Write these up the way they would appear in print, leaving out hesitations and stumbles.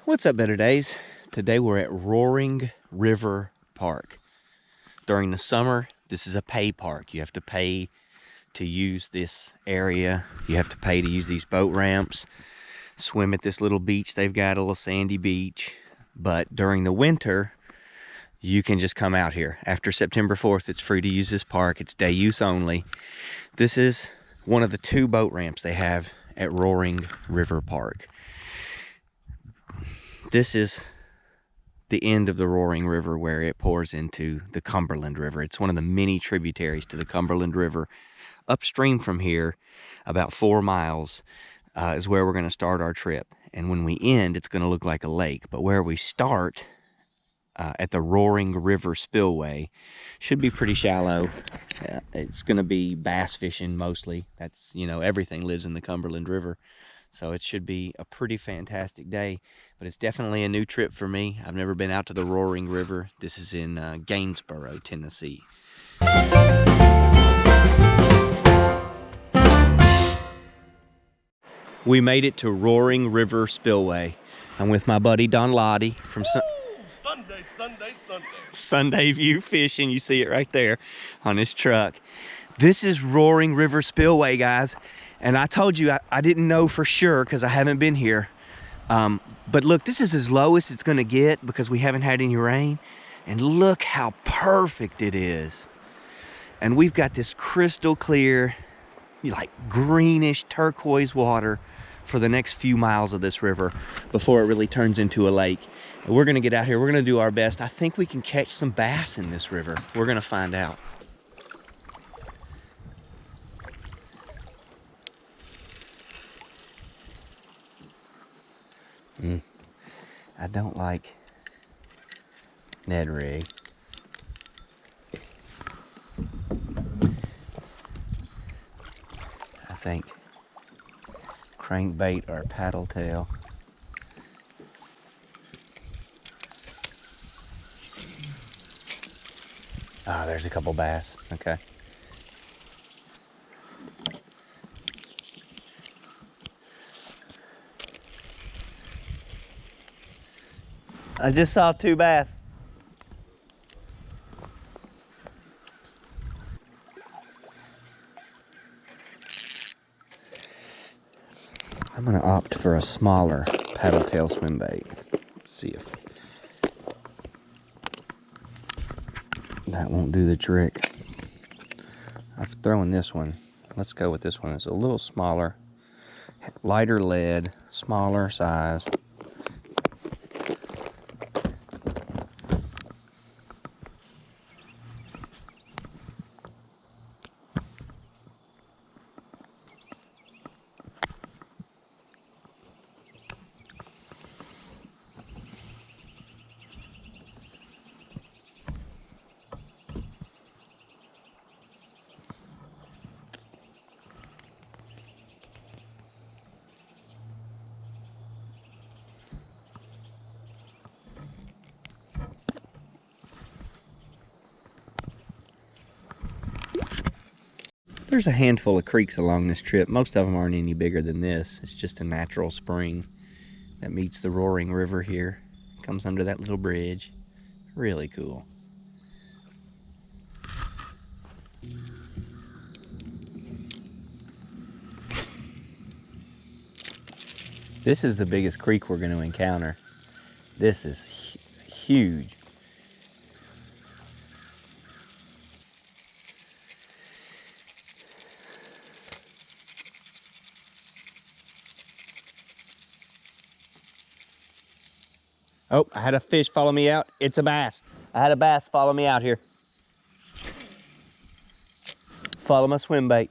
What's up, Better Days? Today we're at Roaring River Park. During the summer, this is a pay park. You have to pay to use this area. You have to pay to use these boat ramps, swim at this little beach. They've got a little sandy beach. But during the winter, you can just come out here. After September 4th, it's free to use this park. It's day use only. This is one of the 2 boat ramps they have at Roaring River Park. This is the end of the Roaring River where it pours into the Cumberland River. It's one of the many tributaries to the Cumberland River. Upstream from here, about 4 miles, is where we're going to start our trip. And when we end, it's going to look like a lake. But where we start, at the Roaring River spillway, should be pretty shallow. It's going to be bass fishing mostly. That's, everything lives in the Cumberland River. So it should be a pretty fantastic day, but it's definitely a new trip for me. I've never been out to the Roaring River. This is in Gainesboro, Tennessee. We made it to Roaring River Spillway. I'm with my buddy Don Lottie from Sunday View Fishing. You see it right there on his truck. This is Roaring River Spillway, guys. And I told you I didn't know for sure because I haven't been here. But look, this is as low as it's going to get because we haven't had any rain. And look how perfect it is. And we've got this crystal clear, like greenish turquoise water for the next few miles of this river before it really turns into a lake. And we're going to get out here. We're going to do our best. I think we can catch some bass in this river. We're going to find out. I don't like Ned rig. I think crankbait or paddle tail. Ah, there's a couple bass. Okay. I just saw 2 bass. I'm gonna opt for a smaller paddle tail swim bait. Let's see if that won't do the trick. I've thrown this one. Let's go with this one. It's a little smaller, lighter lead, smaller size. There's a handful of creeks along this trip. Most of them aren't any bigger than this. It's just a natural spring that meets the Roaring River here. Comes under that little bridge. Really cool. This is the biggest creek we're going to encounter. This is huge. Oh, I had a fish follow me out. It's a bass. I had a bass follow me out here. Follow my swim bait.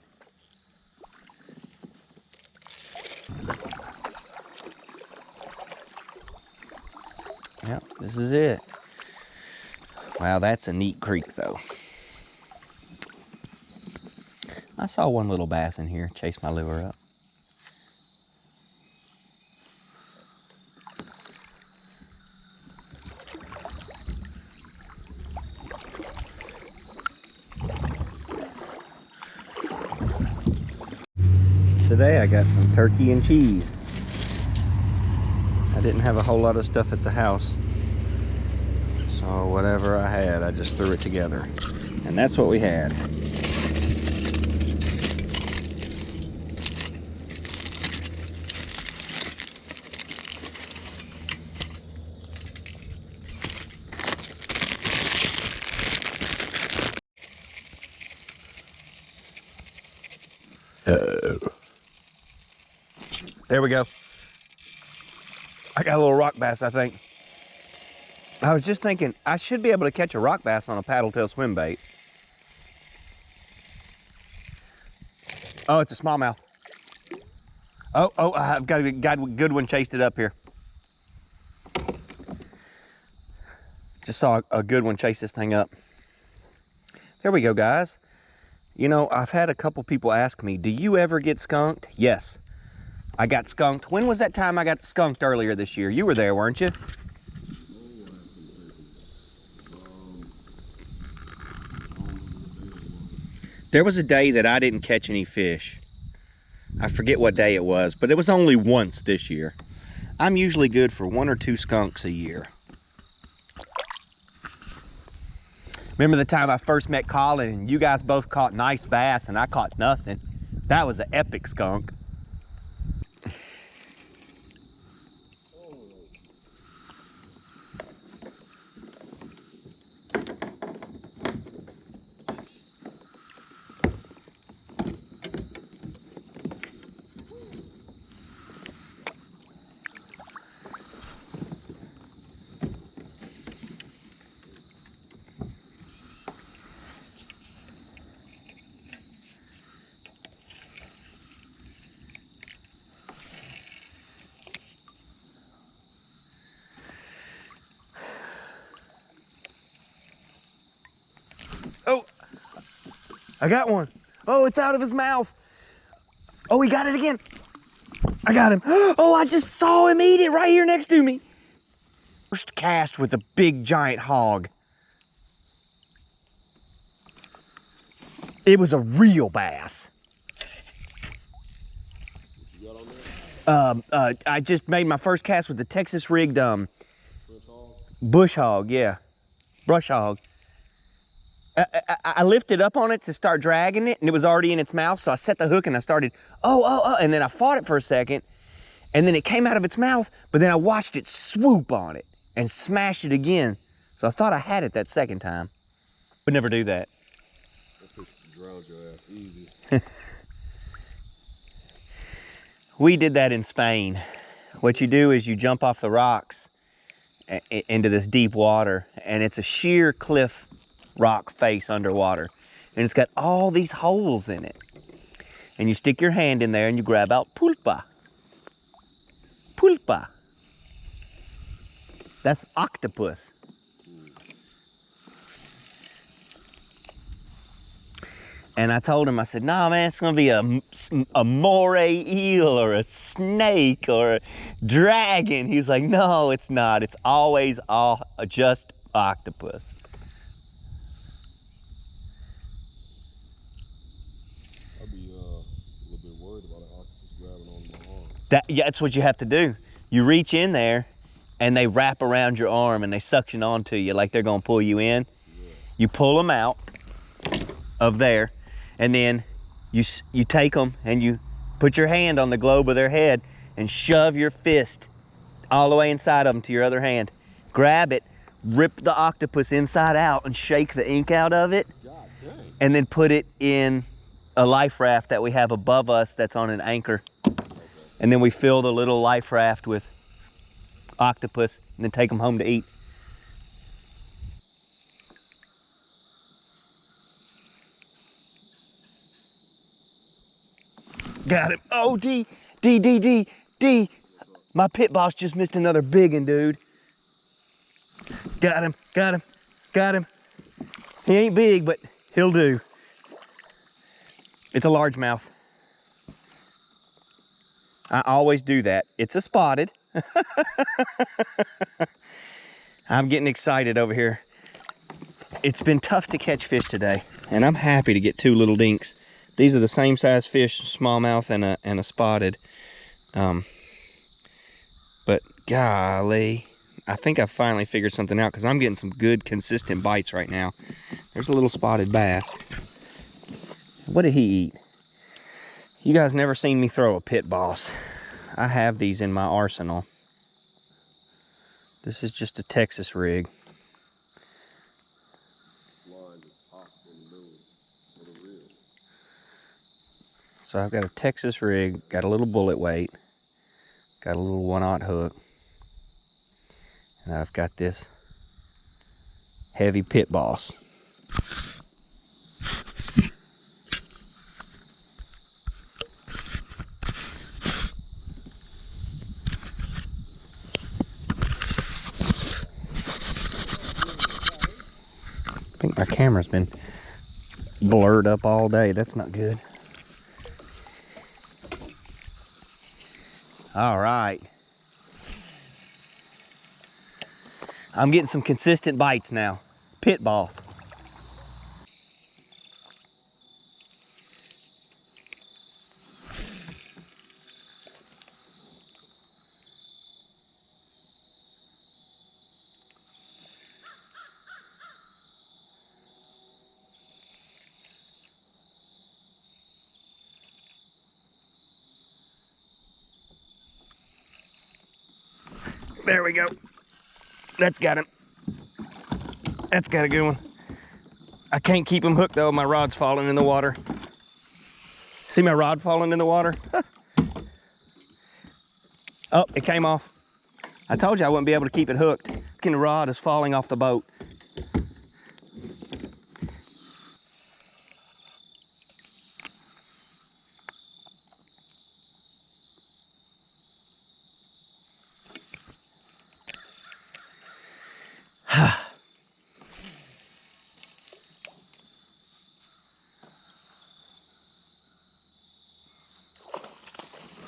Yep, this is it. Wow, that's a neat creek though. I saw one little bass in here, chase my lure up. Today I got some turkey and cheese. I didn't have a whole lot of stuff at the house. So whatever I had, I just threw it together. And that's what we had. There we go. I got a little rock bass, I think. I was just thinking, I should be able to catch a rock bass on a paddle tail swim bait. Oh, it's a smallmouth. Oh, I've got a good one chased it up here. Just saw a good one chase this thing up. There we go, guys. You know, I've had a couple people ask me, do you ever get skunked? Yes, I got skunked. When was that time I got skunked earlier this year? You were there, weren't you? There was a day that I didn't catch any fish. I forget what day it was, but it was only once this year. I'm usually good for 1 or 2 skunks a year. Remember the time I first met Colin and you guys both caught nice bass and I caught nothing? That was an epic skunk. Oh, I got one. Oh, it's out of his mouth. Oh, he got it again. I got him. Oh, I just saw him eat it right here next to me. First cast with a big giant hog. It was a real bass. I just made my first cast with the Texas rigged bush hog, yeah, brush hog. I lifted up on it to start dragging it, and it was already in its mouth, so I set the hook and I started, and then I fought it for a second, and then it came out of its mouth, but then I watched it swoop on it and smash it again. So I thought I had it that second time. Would never do that. That fish drowns your ass easy. We did that in Spain. What you do is you jump off the rocks into this deep water, and it's a sheer cliff rock face underwater, and it's got all these holes in it, and you stick your hand in there and you grab out pulpa. That's octopus. And I told him, I said, nah, man, it's gonna be a moray eel or a snake or a dragon. He's like, no, it's not. It's always just octopus. Yeah, that's what you have to do. You reach in there and they wrap around your arm and they suction onto you like they're gonna pull you in. Yeah. You pull them out of there, and then you take them and you put your hand on the globe of their head and shove your fist all the way inside of them to your other hand. Grab it, rip the octopus inside out and shake the ink out of it. God dang. And then put it in a life raft that we have above us that's on an anchor. And then we fill the little life raft with octopus and then take them home to eat. Got him. Oh, D. My pit boss just missed another big one, dude. Got him. He ain't big, but he'll do. It's a largemouth. I always do that. It's a spotted. I'm getting excited over here. It's been tough to catch fish today, and I'm happy to get 2 little dinks. These are the same size fish, smallmouth and a spotted. But Golly. I think I finally figured something out because I'm getting some good consistent bites right now. There's a little spotted bass. What did he eat? You guys never seen me throw a pit boss. I have these in my arsenal. This is just a Texas rig. So I've got a Texas rig, got a little bullet weight, got a little 1/0 hook, and I've got this heavy pit boss. I think my camera's been blurred up all day. That's not good. All right. I'm getting some consistent bites now. Pit boss. There we go. That's got him. That's got a good one. I can't keep him hooked though. My rod's falling in the water. See my rod falling in the water? Oh, it came off. I told you I wouldn't be able to keep it hooked. The rod is falling off the boat.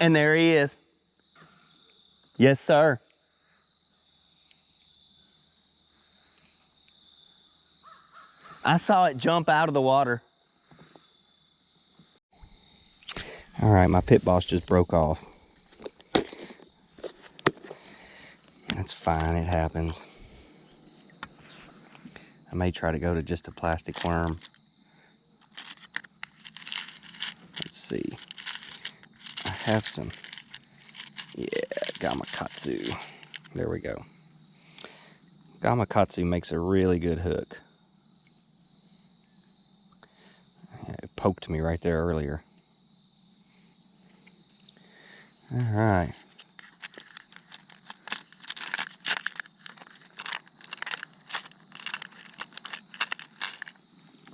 And there he is. Yes, sir. I saw it jump out of the water. All right, my pit boss just broke off. That's fine, it happens. I may try to go to just a plastic worm. Let's see. I have some, yeah, gamakatsu. There we go. Gamakatsu makes a really good hook. It poked me right there earlier. All right.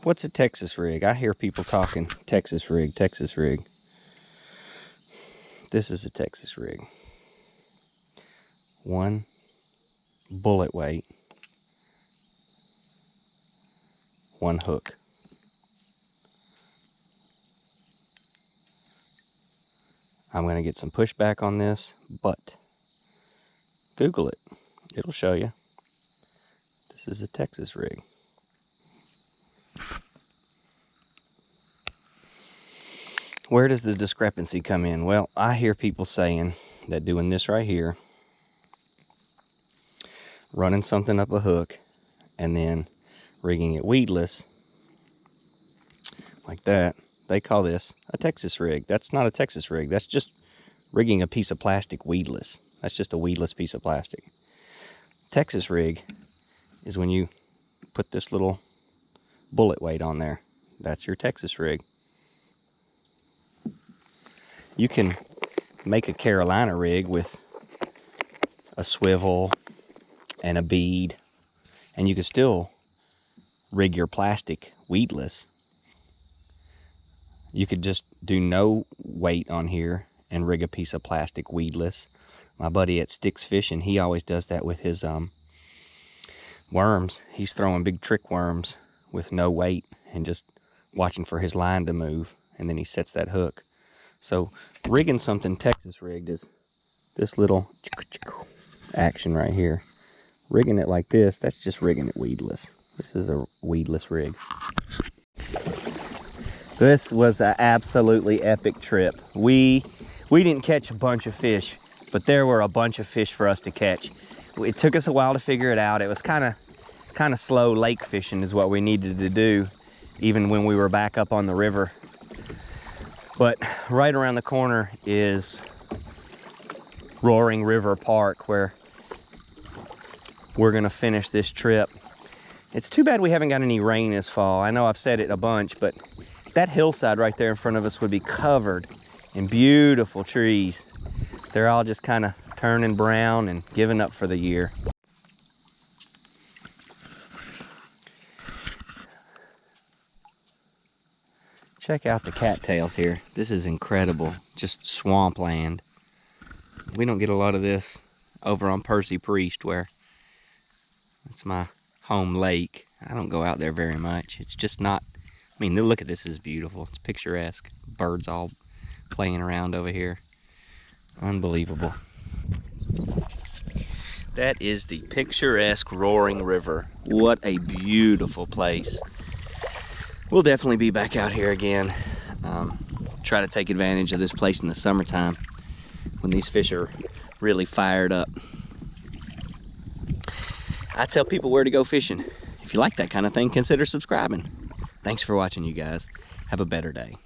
What's a Texas rig? I hear people talking Texas rig, Texas rig. This is a Texas rig. 1 bullet weight, 1 hook. I'm going to get some pushback on this, but Google it. It'll show you. This is a Texas rig. Where does the discrepancy come in? Well, I hear people saying that doing this right here, running something up a hook, and then rigging it weedless, like that, they call this a Texas rig. That's not a Texas rig. That's just rigging a piece of plastic weedless. That's just a weedless piece of plastic. Texas rig is when you put this little bullet weight on there. That's your Texas rig. You can make a Carolina rig with a swivel and a bead, and you can still rig your plastic weedless. You could just do no weight on here and rig a piece of plastic weedless. My buddy at Sticks Fishing, he always does that with his worms. He's throwing big trick worms with no weight and just watching for his line to move, and then he sets that hook. So rigging something Texas rigged is this little action right here. Rigging it like this, that's just rigging it weedless. This is a weedless rig. This was an absolutely epic trip. We didn't catch a bunch of fish, but there were a bunch of fish for us to catch. It took us a while to figure it out. It was kind of slow lake fishing is what we needed to do, even when we were back up on the river. But right around the corner is Roaring River Park, where we're gonna finish this trip. It's too bad we haven't got any rain this fall. I know I've said it a bunch, but that hillside right there in front of us would be covered in beautiful trees. They're all just kind of turning brown and giving up for the year. Check out the cattails here. This is incredible, just swampland. We don't get a lot of this over on Percy Priest, where it's my home lake. I don't go out there very much. It's just not, I mean, look at this, is beautiful. It's picturesque. Birds all playing around over here. Unbelievable. That is the picturesque Roaring River. What a beautiful place. We'll definitely be back out here again. Try to take advantage of this place in the summertime when these fish are really fired up. I tell people where to go fishing. If you like that kind of thing, consider subscribing. Thanks for watching, you guys. Have a better day.